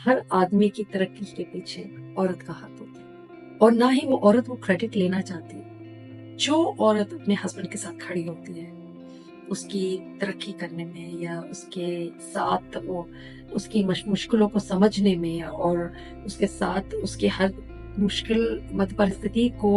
हर आदमी की तरक्की के पीछे औरत का हाथ होता है और ना ही वो औरत वो क्रेडिट लेना चाहती। जो औरत अपने हस्बैंड के साथ खड़ी होती है उसकी तरक्की करने में या उसके साथ वो उसकी मुश्किलों को समझने में और उसके साथ उसकी हर मुश्किल मत परिस्थिति को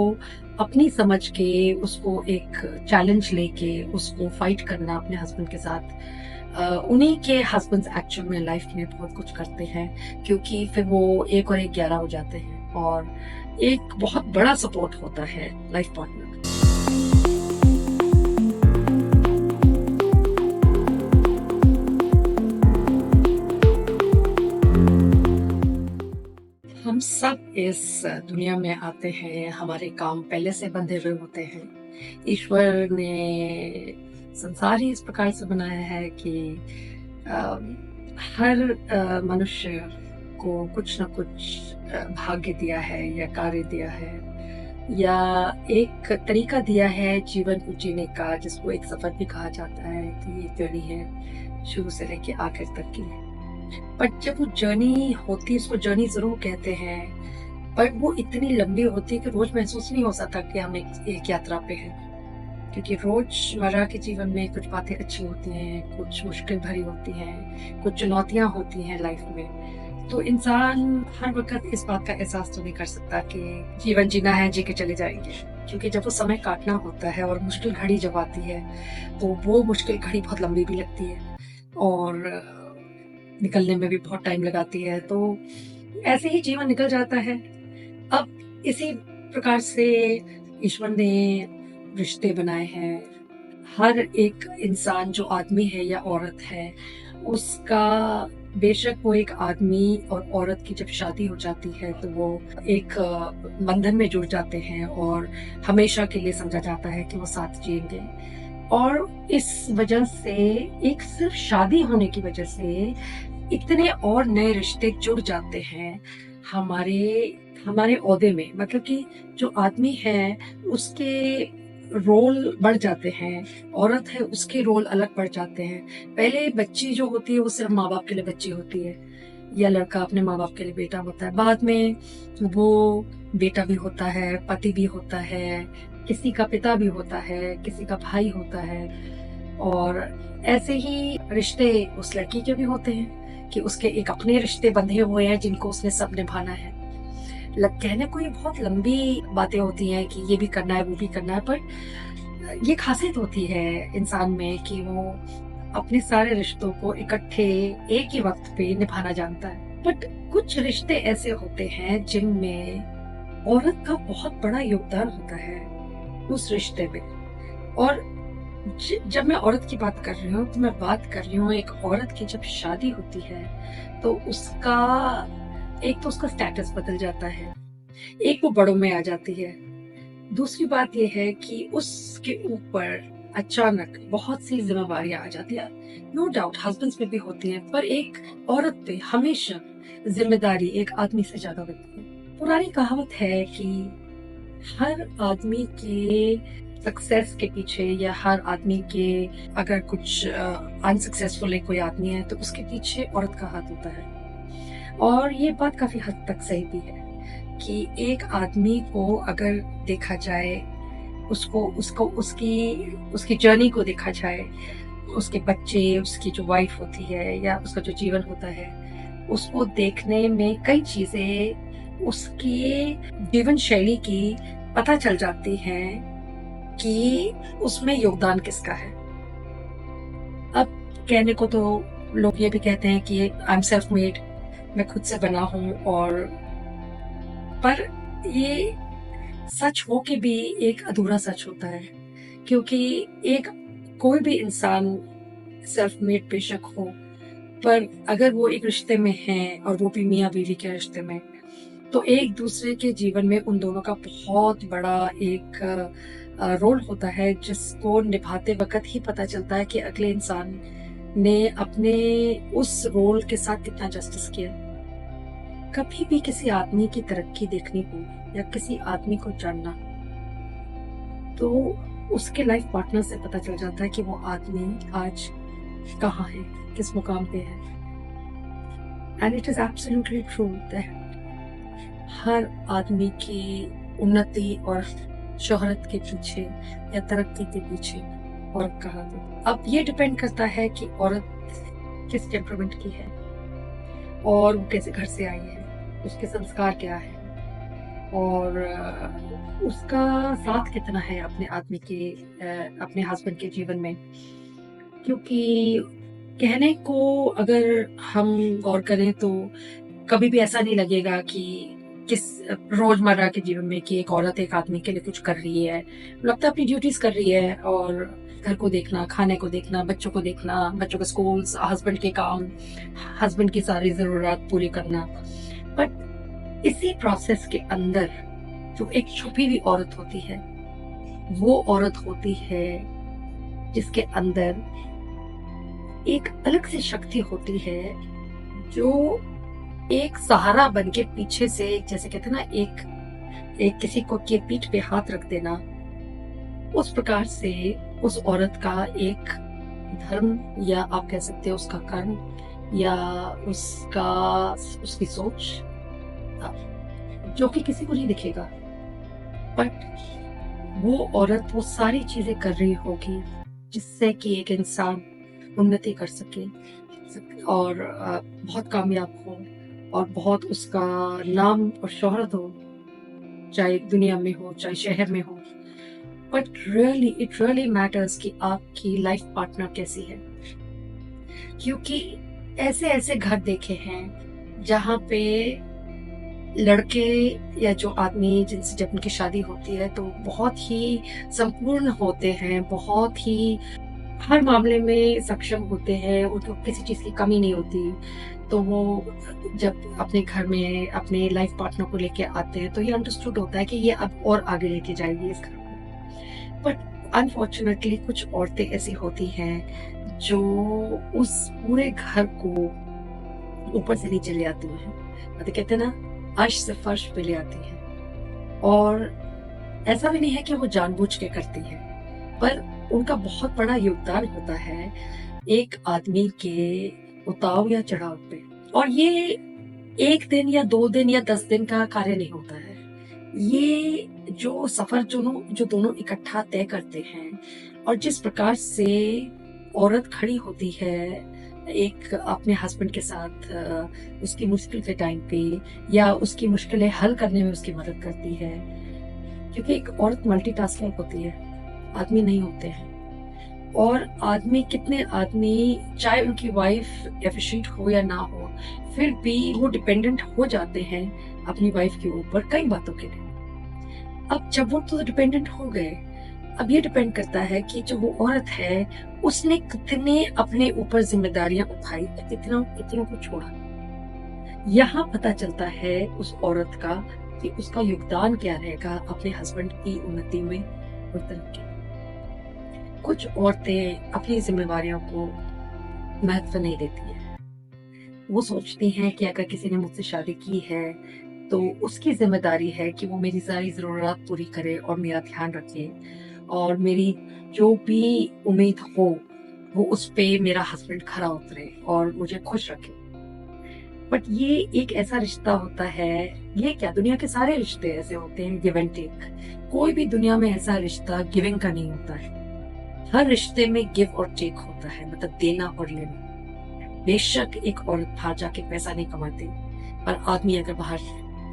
अपनी समझ के उसको एक चैलेंज लेके उसको फाइट करना अपने हस्बैंड के साथ। उन्हीं के हस्बैंड्स एक्चुअल में लाइफ में बहुत कुछ करते हैं क्योंकि फिर वो एक और एक 11 हो जाते हैं और एक बहुत बड़ा सपोर्ट होता है लाइफ पार्टनर। हम सब इस दुनिया में आते हैं, हमारे काम पहले से बंधे हुए होते हैं। ईश्वर ने संसार ही इस प्रकार से बनाया है कि हर मनुष्य को कुछ न कुछ भाग्य दिया है या कार्य दिया है या एक तरीका दिया है जीवन को जीने का, जिसको एक सफर भी कहा जाता है कि ये जर्नी है शुरू से लेके आखिर तक की। बट जब वो जर्नी होती है, उसको जर्नी जरूर कहते हैं, पर वो इतनी लंबी होती है कि रोज महसूस नहीं हो सकता कि हम एक यात्रा पे हैं। क्योंकि रोजमर्रा के जीवन में कुछ बातें अच्छी होती हैं, कुछ मुश्किल भरी होती हैं, कुछ चुनौतियां होती हैं लाइफ में। तो इंसान हर वक्त इस बात का एहसास तो नहीं कर सकता कि जीवन जीना है, जी के चले जाएंगे। क्योंकि जब वो समय काटना होता है और मुश्किल घड़ी जब आती है तो वो मुश्किल घड़ी बहुत लंबी भी लगती है और निकलने में भी बहुत टाइम लगाती है। तो ऐसे ही जीवन निकल जाता है। अब इसी प्रकार से ईश्वर ने रिश्ते बनाए हैं। हर एक इंसान जो आदमी है या औरत है, उसका बेशक वो एक आदमी और औरत की जब शादी हो जाती है तो वो एक बंधन में जुड़ जाते हैं और हमेशा के लिए समझा जाता है कि वो साथ जिएंगे। और इस वजह से एक सिर्फ शादी होने की वजह से इतने और नए रिश्ते जुड़ जाते हैं हमारे हमारे ओहदे में। मतलब कि जो आदमी है उसके रोल बढ़ जाते हैं, औरत है उसके रोल अलग बढ़ जाते हैं। पहले बच्ची जो होती है वो सिर्फ माँ बाप के लिए बच्ची होती है या लड़का अपने माँ बाप के लिए बेटा होता है। बाद में वो बेटा भी होता है, पति भी होता है, किसी का पिता भी होता है, किसी का भाई होता है। और ऐसे ही रिश्ते उस लड़की के भी होते हैं कि उसके एक अपने रिश्ते बंधे हुए हैं जिनको उसने सब निभाना है। कहने को ये बहुत लंबी बातें होती हैं कि ये भी करना है वो भी करना है, पर ये खासियत होती है इंसान में कि वो अपने सारे रिश्तों को इकट्ठे एक ही वक्त पे निभाना जानता है। बट कुछ रिश्ते ऐसे होते हैं जिनमें औरत का बहुत बड़ा योगदान होता है उस रिश्ते में। और जब मैं औरत की बात कर रही हूँ तो मैं बात कर रही हूँ एक औरत की जब शादी होती है तो उसका एक तो उसका स्टेटस बदल जाता है, एक वो बड़ों में आ जाती है। दूसरी बात यह है कि उसके ऊपर अचानक बहुत सी जिम्मेवारियां आ जाती है। नो डाउट हस्बैंड्स में भी होती हैं, पर एक औरत पे हमेशा जिम्मेदारी एक आदमी से ज्यादा होती है। पुरानी कहावत है कि हर आदमी के सक्सेस के पीछे या हर आदमी के अगर कुछ अनसक्सेसफुल है कोई आदमी है तो उसके पीछे औरत का हाथ होता है। और ये बात काफी हद तक सही भी है कि एक आदमी को अगर देखा जाए, उसको उसको उसकी उसकी जर्नी को देखा जाए, उसके बच्चे, उसकी जो वाइफ होती है या उसका जो जीवन होता है, उसको देखने में कई चीजें उसकी जीवन शैली की पता चल जाती हैं कि उसमें योगदान किसका है। अब कहने को तो लोग ये भी कहते हैं कि आई एम सेल्फ मेड, मैं खुद से बना हूं, और पर ये सच हो के भी एक अधूरा सच होता है। क्योंकि एक कोई भी इंसान सेल्फ मेड बेशक हो, पर अगर वो एक रिश्ते में है और वो भी मियाँ बीवी के रिश्ते में, तो एक दूसरे के जीवन में उन दोनों का बहुत बड़ा एक रोल होता है जिसको निभाते वक्त ही पता चलता है कि अगले इंसान ने अपने उस रोल के साथ कितना जस्टिस किया। कभी भी किसी आदमी की तरक्की देखनी हो या किसी आदमी को जानना, तो उसके लाइफ पार्टनर से पता चल जाता है कि वो आदमी आज कहाँ है, किस मुकाम पे है। And it is absolutely true that हर आदमी की उन्नति और शोहरत के पीछे या तरक्की के पीछे औरत का हाथ होता है। अब ये डिपेंड करता है कि औरत किस टेम्परामेंट की है और वो कैसे घर से आई है, उसके संस्कार क्या है और उसका साथ कितना है अपने आदमी के अपने हस्बैंड के जीवन में। क्योंकि कहने को अगर हम गौर करें तो कभी भी ऐसा नहीं लगेगा कि किस रोजमर्रा के जीवन में कि एक औरत एक आदमी के लिए कुछ कर रही है। लगता है अपनी ड्यूटीज कर रही है और घर को देखना, खाने को देखना, बच्चों को देखना, बच्चों के स्कूल, हस्बैंड के काम, हस्बैंड की सारी जरूरत पूरी करना। बट इसी प्रोसेस के अंदर जो एक छुपी हुई औरत होती है, वो औरत होती है जिसके अंदर एक अलग सी शक्ति होती है जो एक सहारा बन के पीछे से, जैसे कहते हैं ना, एक किसी को के पीठ पे हाथ रख देना, उस प्रकार से उस औरत का एक धर्म या आप कह सकते हो उसका कर्म या उसकी सोच जो कि किसी को नहीं दिखेगा, बट वो औरत वो सारी चीजें कर रही होगी जिससे कि एक इंसान उन्नति कर सके और बहुत कामयाब हो और बहुत उसका नाम और शोहरत हो, चाहे दुनिया में हो चाहे शहर में हो। But really it really matters कि आपकी लाइफ पार्टनर कैसी है। क्योंकि ऐसे ऐसे घर देखे हैं जहाँ पे लड़के या जो आदमी जिनसे जब उनकी शादी होती है तो बहुत ही संपूर्ण होते हैं, बहुत ही हर मामले में सक्षम होते हैं, उनको किसी चीज की कमी नहीं होती। तो वो जब अपने घर में अपने लाइफ पार्टनर को लेके आते हैं तो ये अंडरस्टूड होता है कि ये अब और आगे लेके जाएगी इस घर को। बट अनफॉर्चुनेटली कुछ औरतें ऐसी होती हैं जो उस पूरे घर को ऊपर से नीचे ले आती हैं, मतलब कहते हैं ना, अर्श से फर्श पे ले आती हैं। और ऐसा भी नहीं है कि वो जानबूझ के करती है, पर उनका बहुत बड़ा योगदान होता है एक आदमी के उताव या चढ़ाव पे। और ये 1 दिन या 2 दिन या 10 दिन का कार्य नहीं होता है। ये जो सफर जो दोनों इकट्ठा तय करते हैं और जिस प्रकार से औरत खड़ी होती है एक अपने हस्बैंड के साथ उसकी मुश्किल के टाइम पे या उसकी मुश्किलें हल करने में उसकी मदद करती है। क्योंकि एक औरत मल्टीटास्किंग होती है, आदमी नहीं होते हैं। और कितने आदमी, चाहे उनकी वाइफ एफिशिएंट हो या ना हो, फिर भी वो डिपेंडेंट हो जाते हैं अपनी वाइफ के ऊपर कई बातों के लिए। अब जब वो तो डिपेंडेंट हो गए, अब ये डिपेंड करता है कि जो वो औरत है उसने कितने अपने ऊपर जिम्मेदारियां उठाई, कितनों को छोड़ा। यहाँ पता चलता है उस औरत का कि उसका योगदान क्या रहेगा अपने हस्बैंड की उन्नति में और तरक्की। कुछ औरतें अपनी जिम्मेवारियों को महत्व नहीं देती है। वो सोचती हैं कि अगर किसी ने मुझसे शादी की है तो उसकी जिम्मेदारी है कि वो मेरी सारी जरूरत पूरी करे और मेरा ध्यान रखे और मेरी जो भी उम्मीद हो वो उस पे मेरा हस्बैंड खरा उतरे और मुझे खुश रखे। बट ये एक ऐसा रिश्ता होता है, ये क्या, दुनिया के सारे रिश्ते ऐसे होते हैं, गिव एंड टेक। कोई भी दुनिया में ऐसा रिश्ता गिविंग का नहीं होता है। हर रिश्ते में गिव और टेक होता है, मतलब देना और लेना। बेशक एक औरत बाहर जाके पैसा नहीं कमाती, पर आदमी अगर बाहर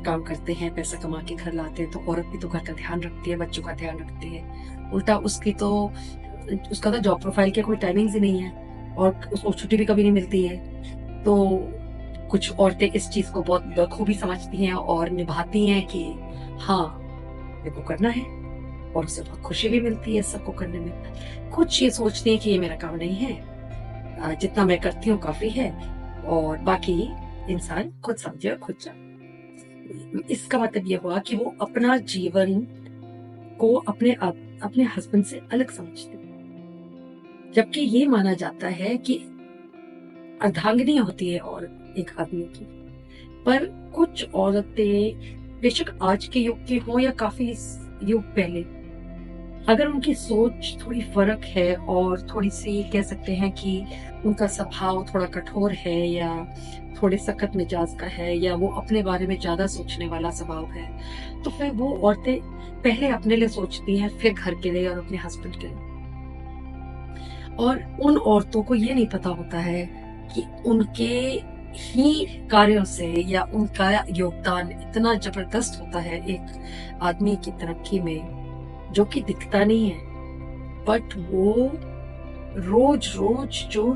काम करते हैं, पैसा कमा के घर लाते हैं, तो औरत भी तो घर का ध्यान रखती है, बच्चों का ध्यान रखती है। उल्टा उसका तो जॉब प्रोफाइल के कोई टाइमिंग्स ही नहीं है और उसको छुट्टी भी कभी नहीं मिलती है। तो कुछ औरतें इस चीज को बहुत बखूबी समझती हैं और निभाती हैं कि हाँ मेरे को करना है, और उससे बहुत खुशी भी मिलती है सबको करने में। कुछ ये सोचती हैं कि ये मेरा काम नहीं है, जितना मैं करती हूँ काफी है और बाकी इंसान खुद समझे और खुद जाने। इसका मतलब ये हुआ कि वो अपना जीवन को अपने हस्बैंड से अलग समझते, जबकि ये माना जाता है कि अर्धांगिनी होती है और एक आदमी की। पर कुछ औरतें, बेशक आज के युग की हो या काफी युग पहले, अगर उनकी सोच थोड़ी फ़र्क है और थोड़ी-सी कह सकते हैं कि उनका स्वभाव थोड़ा कठोर है या थोड़े सख्त मिजाज का है या वो अपने बारे में ज़्यादा सोचने वाला स्वभाव है, तो फिर वो औरतें पहले अपने लिए सोचती हैं, फिर घर के लिए और अपने हस्बैंड के लिए। और उन औरतों को ये नहीं पता होता है कि उनके ही कार्यों से या उनका योगदान इतना ज़बरदस्त होता है एक आदमी की तरक्की में, जो कि दिखता नहीं है। बट वो रोज-रोज जो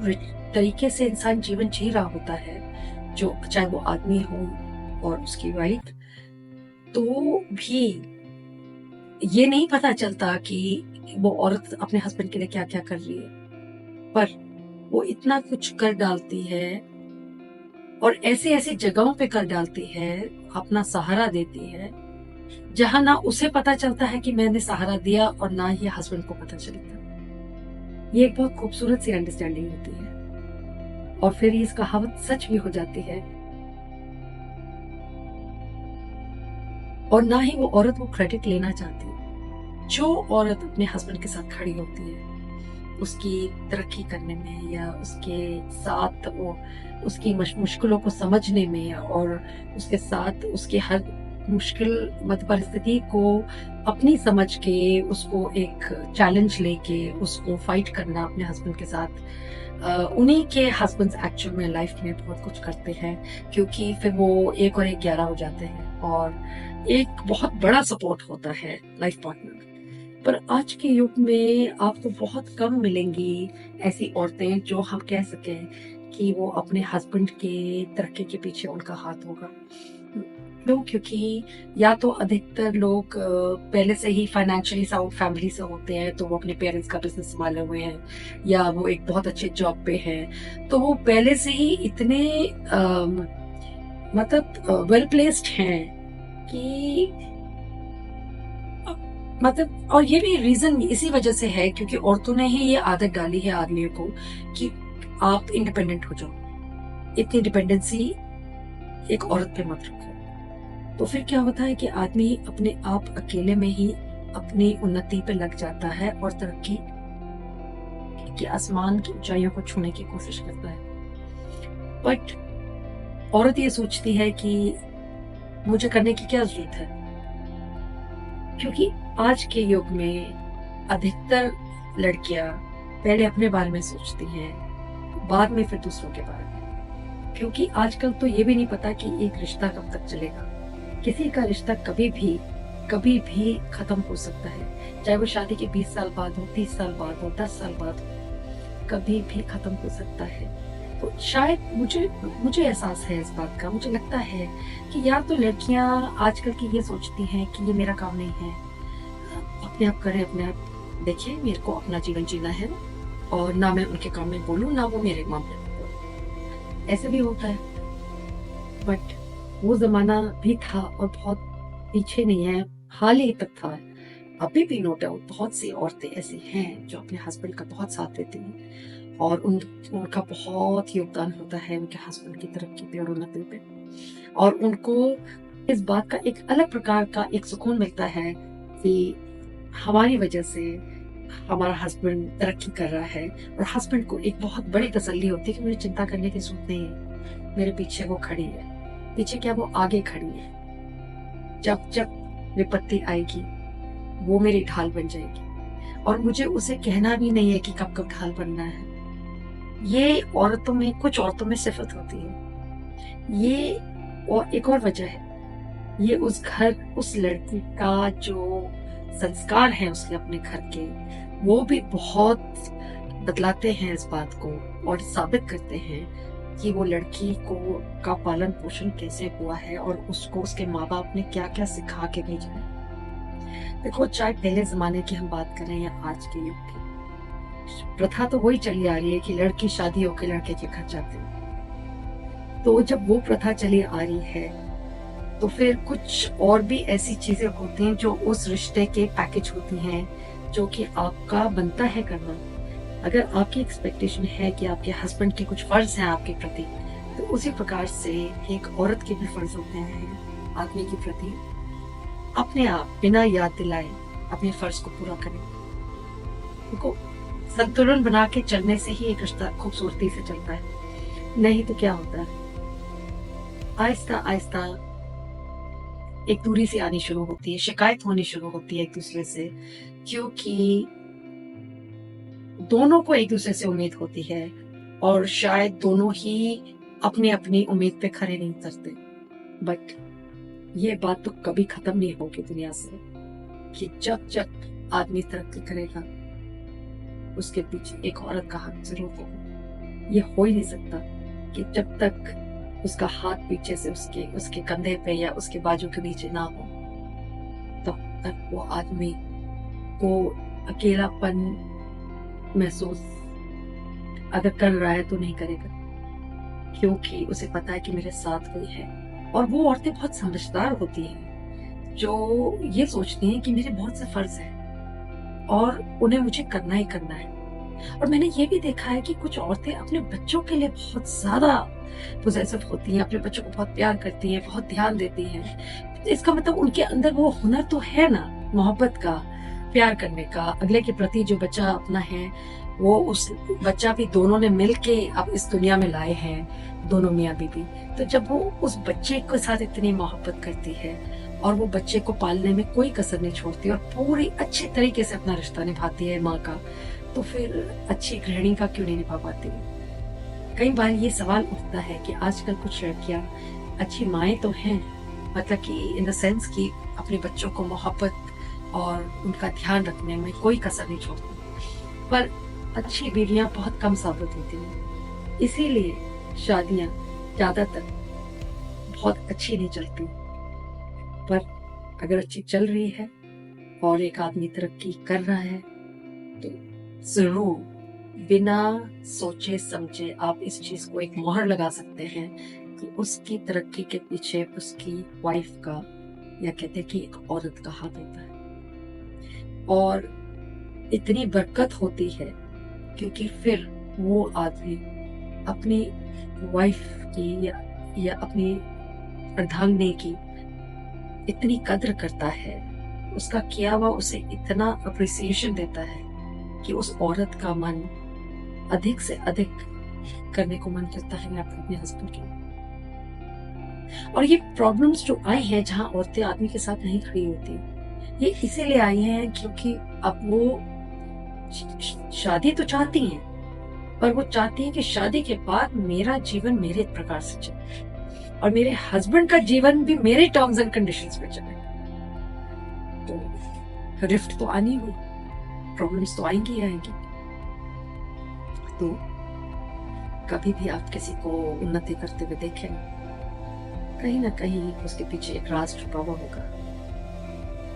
तरीके से इंसान जीवन जी रहा होता है, जो चाहे वो आदमी हो और उसकी वाइफ, तो भी ये नहीं पता चलता कि वो औरत अपने हस्बैंड के लिए क्या-क्या कर रही है। पर वो इतना कुछ कर डालती है और ऐसी-ऐसी जगहों पे कर डालती है, अपना सहारा देती है, जहाँ ना उसे पता चलता है कि मैंने सहारा दिया और ना ही हस्बैंड को पता चलता। ये एक बहुत खूबसूरत सी अंडरस्टैंडिंग होती है और फिर इस कहावत सच भी हो जाती है। और ना ही वो औरत वो क्रेडिट लेना चाहती। जो औरत अपने हस्बैंड के साथ खड़ी होती है, उसकी तरक्की करने में या उसके साथ वो उसकी मुश्किलों को समझने में और उसके साथ उसके हर मुश्किल परिस्थिति को अपनी समझ के उसको एक चैलेंज लेके उसको फाइट करना अपने हस्बैंड के साथ। उन्हीं के हस्बैंड्स एक्चुअल में लाइफ में बहुत कुछ करते हैं, क्योंकि फिर वो 1 और 1 11 हो जाते हैं और एक बहुत बड़ा सपोर्ट होता है लाइफ पार्टनर। पर आज के युग में आपको बहुत कम मिलेंगी ऐसी औरतें जो हम कह सकें कि वो अपने हस्बैंड के तरक्की के पीछे उनका हाथ होगा। क्यों? क्योंकि या तो अधिकतर लोग पहले से ही फाइनेंशियली साउंड फैमिली से होते हैं, तो वो अपने पेरेंट्स का बिजनेस संभाले हुए हैं या वो एक बहुत अच्छे जॉब पे हैं, तो वो पहले से ही इतने मतलब वेल प्लेस्ड हैं कि मतलब। और ये भी रीजन इसी वजह से है क्योंकि औरतों ने ही ये आदत डाली है आदमियों को कि आप इंडिपेंडेंट हो जाओ, इतनी डिपेंडेंसी एक औरत पे मत रखो। तो फिर क्या होता है कि आदमी अपने आप अकेले में ही अपनी उन्नति पे लग जाता है और तरक्की के आसमान की ऊंचाइयों को छूने की कोशिश करता है। बट औरत ये सोचती है कि मुझे करने की क्या जरूरत है, क्योंकि आज के युग में अधिकतर लड़कियां पहले अपने बारे में सोचती हैं, बाद में फिर दूसरों के बारे में। क्योंकि आजकल तो ये भी नहीं पता कि एक रिश्ता कब तक चलेगा। किसी का रिश्ता कभी भी खत्म हो सकता है, चाहे वो शादी के 20 साल बाद हो, 30 साल बाद हो, 10 साल बाद हो, कभी भी खत्म हो सकता है। तो शायद मुझे एहसास है इस बात का। मुझे लगता है कि या तो लड़कियां आजकल की ये सोचती हैं कि ये मेरा काम नहीं है, अपने आप करें, अपने आप देखिए, मेरे को अपना जीवन जीना है और ना मैं उनके काम में बोलूं ना वो मेरे मामले में बोलूं। ऐसे भी होता है। बट वो जमाना भी था और बहुत पीछे नहीं है, हाल ही तक था। अभी भी नो डाउट बहुत सी औरतें ऐसी हैं जो अपने हस्बैंड का बहुत साथ देती हैं और उनका बहुत योगदान होता है उनके हस्बैंड की तरक्की पे और उन्नति पे। और उनको इस बात का एक अलग प्रकार का एक सुकून मिलता है कि हमारी वजह से हमारा हस्बैंड तरक्की कर रहा है। और हस्बैंड को एक बहुत बड़ी तसल्ली होती है कि मुझे चिंता करने की जरूरत नहीं है, मेरे पीछे वो खड़ी है। पीछे क्या, वो आगे खड़ी है। जब जब विपत्ति आएगी वो मेरी ढाल बन जाएगी और मुझे उसे कहना भी नहीं है कि कब कब ढाल बनना है। ये औरतों में, कुछ औरतों में सिफत होती है ये। और एक और वजह है, ये उस लड़की का जो संस्कार है उसके अपने घर के, वो भी बहुत बतलाते हैं इस बात को और साबित करते हैं कि वो लड़की का पालन पोषण कैसे हुआ है और उसको उसके माँ बाप ने क्या क्या सिखा के भेजा है। देखो, चाहे पहले जमाने की हम बात करें या आज के युग की, प्रथा तो वही चली आ रही है कि लड़की शादी होकर लड़के के घर जाते हैं। तो जब वो प्रथा चली आ रही है तो फिर कुछ और भी ऐसी चीजें होती हैं जो उस रिश्ते के पैकेज होती हैं जो कि आपका बनता है करना। अगर आपकी एक्सपेक्टेशन है कि आपके हस्बैंड के कुछ फर्ज हैं आपके प्रति, तो उसी प्रकार से एक औरत के भी फर्ज होते हैं आदमी के प्रति। अपने आप बिना याद दिलाए अपने फर्ज को पूरा करें। उनको संतुलन बना के चलने से ही एक रिश्ता खूबसूरती से चलता है। नहीं तो क्या होता है, आहिस्ता आहिस्ता एक दूरी सी आनी शुरू होती है, शिकायत होनी शुरू होती है एक दूसरे से, क्योंकि दोनों को एक दूसरे से उम्मीद होती है और शायद दोनों ही अपनी अपनी उम्मीद पे खरे नहीं उतरते। बट ये बात तो कभी खत्म नहीं होगी दुनिया से कि जब जब आदमी तरक्की करेगा उसके पीछे एक औरत का हाथ जरूर होगा। ये हो ही नहीं सकता कि जब तक उसका हाथ पीछे से उसके कंधे पे या उसके बाजू के नीचे ना हो तब तक वो आदमी को अकेलापन महसूस अगर कर रहा है तो नहीं करेगा, क्योंकि उसे पता है कि मेरे साथ कोई है। और वो औरतें बहुत समझदार होती हैं जो ये सोचती हैं कि मेरे बहुत से फर्ज हैं और उन्हें मुझे करना ही करना है। और मैंने ये भी देखा है कि कुछ औरतें अपने बच्चों के लिए बहुत ज्यादा पोजेसिव होती हैं, अपने बच्चों को बहुत प्यार करती हैं, बहुत ध्यान देती हैं। इसका मतलब उनके अंदर वो हुनर तो है ना, मोहब्बत का, प्यार करने का, अगले के प्रति जो बच्चा अपना है वो उस बच्चा भी दोनों ने मिलके अब इस दुनिया में लाए हैं, दोनों मियाँ बीबी। तो जब वो उस बच्चे के साथ इतनी मोहब्बत करती है और वो बच्चे को पालने में कोई कसर नहीं छोड़ती और पूरी अच्छे तरीके से अपना रिश्ता निभाती है माँ का, तो फिर अच्छी गृहिणी का क्यों नहीं निभा पाती। कई बार ये सवाल उठता है कि आजकल कुछ लड़कियां अच्छी माएँ तो हैं, मतलब कि इन द सेंस कि अपने बच्चों को मोहब्बत और उनका ध्यान रखने में कोई कसर नहीं छोड़ती, पर अच्छी बीवियां बहुत कम साबित होती हैं। इसीलिए शादियां ज्यादातर बहुत अच्छी नहीं चलती। पर अगर अच्छी चल रही है और एक आदमी तरक्की कर रहा है तो जरूर बिना सोचे समझे आप इस चीज को एक मोहर लगा सकते हैं कि उसकी तरक्की के पीछे उसकी वाइफ का, या कहते हैं कि एक औरत का हाथ होता है। और इतनी बरकत होती है क्योंकि फिर वो आदमी अपनी वाइफ की या अपनी अर्धांगिनी की इतनी कद्र करता है, उसका किया हुआ उसे इतना अप्रिसिएशन देता है कि उस औरत का मन अधिक से अधिक करने को मन करता है मैं अपने हस्बैंड के। और ये प्रॉब्लम्स जो आई हैं जहां औरतें आदमी के साथ नहीं खड़ी होती, ये इसीलिए आई हैं क्योंकि अब वो शादी तो चाहती हैं, पर वो चाहती हैं कि शादी के बाद मेरा जीवन मेरे प्रकार से चले और मेरे हस्बैंड का जीवन भी मेरे टर्म्स एंड कंडीशंस पे चले। तो रिफ्ट तो आनी हुई, प्रॉब्लम्स तो आएंगी ही आएंगी। तो कभी भी आप किसी को उन्नति करते हुए देखें, कहीं ना कहीं उसके पीछे एक राज छुपा हुआ होगा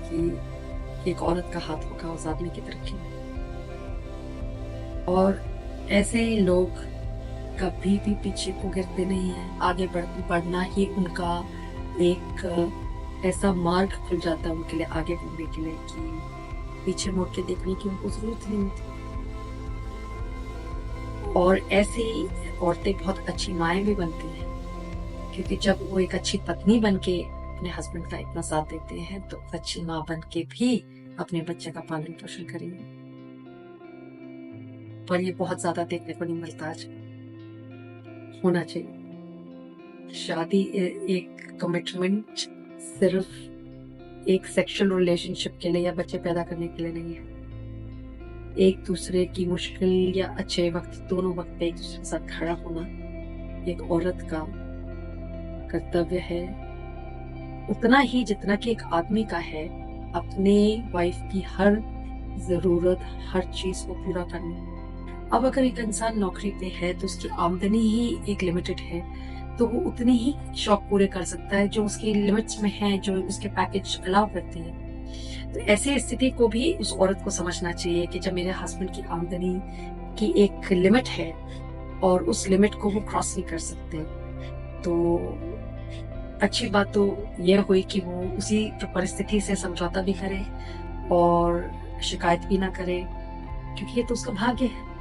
कि एक औरत का हाथ होगा उस आदमी की तरक्की में। और ऐसे लोग कभी भी पीछे को गिरते नहीं हैं, आगे बढ़ना ही उनका एक ऐसा मार्ग खुल जाता है उनके लिए आगे बढ़ने के लिए कि पीछे मुड़ के देखने की उनको जरूरत नहीं होती। और ऐसी औरतें बहुत अच्छी माएँ भी बनती हैं, क्योंकि जब वो एक अच्छी पत्नी बन के अपने हस्बैंड का इतना साथ देते हैं तो अच्छी माँ बन के भी अपने बच्चे का पालन पोषण करेंगे। पर ये बहुत ज्यादा देखने को नहीं मिलता आज। होना चाहिए। शादी एक कमिटमेंट सिर्फ एक सेक्सुअल रिलेशनशिप के लिए या बच्चे पैदा करने के लिए नहीं है। एक दूसरे की मुश्किल या अच्छे वक्त, दोनों वक्त पे एक दूसरे के साथ खड़ा होना एक औरत का कर्तव्य है, उतना ही जितना कि एक आदमी का है अपने वाइफ की हर जरूरत, हर चीज को पूरा करना। अब अगर एक इंसान नौकरी पे है तो उसकी आमदनी ही एक लिमिटेड है, तो वो उतनी ही शौक पूरे कर सकता है जो उसकी लिमिट्स में है, जो उसके पैकेज अलाउ करती है। तो ऐसी स्थिति को भी उस औरत को समझना चाहिए कि जब मेरे हस्बैंड की आमदनी की एक लिमिट है और उस लिमिट को वो क्रॉस नहीं कर सकते, तो अच्छी बात तो यह हुई कि वो उसी परिस्थिति से समझौता भी करे और शिकायत भी ना करे, क्योंकि ये तो उसका भाग्य है,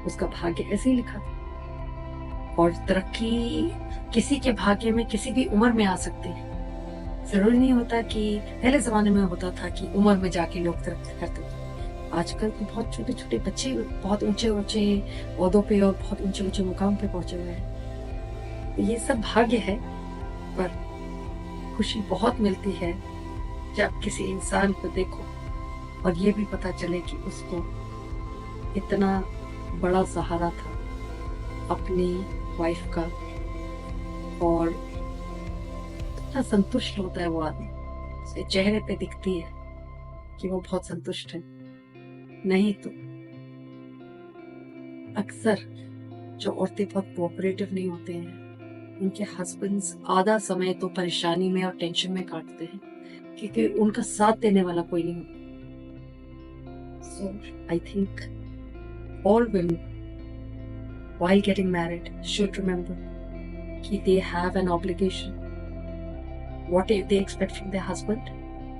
उसका भाग्य ऐसे ही लिखा था। और तरक्की किसी के भाग्य में किसी भी उम्र में आ सकती है। जरूरी नहीं होता कि पहले जमाने में होता था कि उम्र में जाके लोग तरक्की करते थे, आजकल तो बहुत छोटे-छोटे बच्चे बहुत ऊँचे-ऊँचे ओहदों पे और बहुत ऊँचे-ऊँचे मुकाम पे पहुँचे हुए हैं। ये सब भाग्य है, पर खुशी बहुत मिलती है जब किसी इंसान को देखो और ये भी पता चले कि उसको इतना बड़ा सहारा था अपनी वाइफ का, और कितना संतुष्ट होता है वो आदमी। उसके चेहरे पे दिखती है कि वो बहुत संतुष्ट है। नहीं तो अक्सर जो औरतें बहुत कोऑपरेटिव नहीं होते हैं, उनके हस्बैंड्स आधा समय तो परेशानी में और टेंशन में काटते हैं क्योंकि उनका साथ देने वाला कोई नहीं होता। So I think all women while getting married should remember कि they have an obligation. What if they expect from their husband?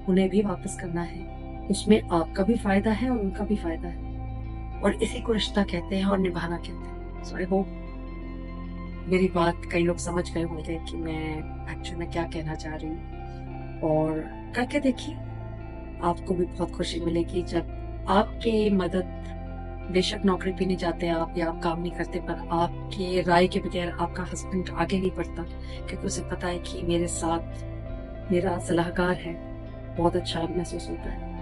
उन्हें भी वापस करना है। उसमें आपका भी फायदा है और उनका भी फायदा है, और इसी को रिश्ता कहते हैं और निभाना कहते हैं। So I hope मेरी बात कई लोग समझ गए होंगे कि मैं एक्चुअली में क्या कहना चाह रही हूँ, और करके देखिए, आपको भी बहुत खुशी मिलेगी जब आपकी मदद, बेशक नौकरी पे नहीं जाते आप या आप काम नहीं करते, पर आपके राय के बगैर आपका हस्बैंड आगे नहीं बढ़ता क्योंकि उसे पता है कि मेरे साथ मेरा सलाहकार है। बहुत अच्छा महसूस होता है।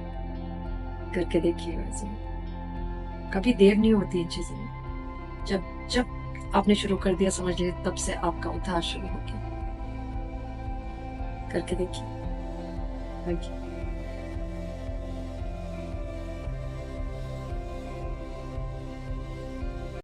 करके देखिएगा ऐसे, कभी देर नहीं होती इन चीज़ों में। जब जब आपने शुरू कर दिया समझ लीजिए तब से आपका उद्धार शुरू हो गया। करके देखिए। Thank you.